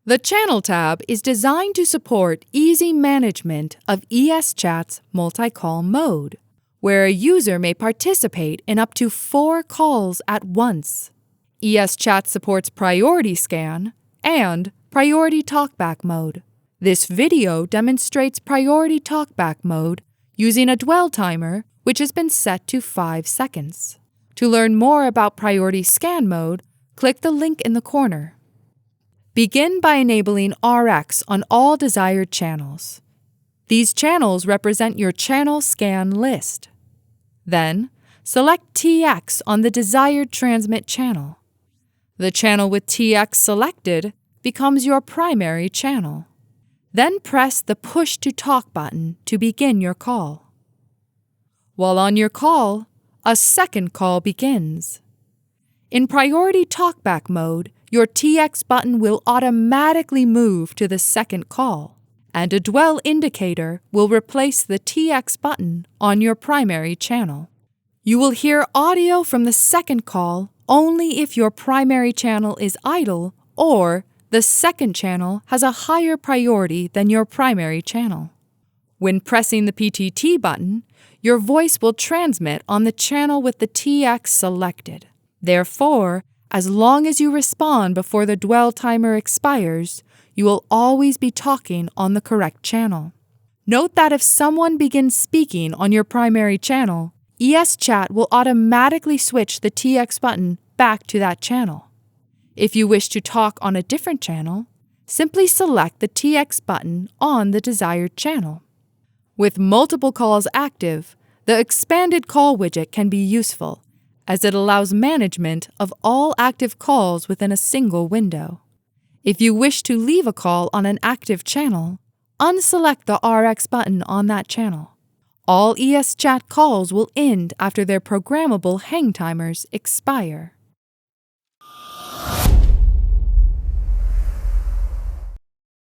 The Channel tab is designed to support easy management of ESChat's multi-call mode, where a user may participate in up to 4 calls at once. ESChat supports priority scan and priority talkback mode. This video demonstrates priority talkback mode using a dwell timer which has been set to 5 seconds. To learn more about priority scan mode, click the link in the corner. Begin by enabling RX on all desired channels. These channels represent your channel scan list. Then, select TX on the desired transmit channel. The channel with TX selected becomes your primary channel. Then press the Push to Talk button to begin your call. While on your call, a second call begins. In priority talkback mode, your TX button will automatically move to the second call, and a dwell indicator will replace the TX button on your primary channel. You will hear audio from the second call only if your primary channel is idle or the second channel has a higher priority than your primary channel. When pressing the PTT button, your voice will transmit on the channel with the TX selected. Therefore, as long as you respond before the dwell timer expires, you will always be talking on the correct channel. Note that if someone begins speaking on your primary channel, ESChat will automatically switch the TX button back to that channel. If you wish to talk on a different channel, simply select the TX button on the desired channel. With multiple calls active, the expanded call widget can be useful, as it allows management of all active calls within a single window. If you wish to leave a call on an active channel, unselect the RX button on that channel. All ESChat calls will end after their programmable hang timers expire.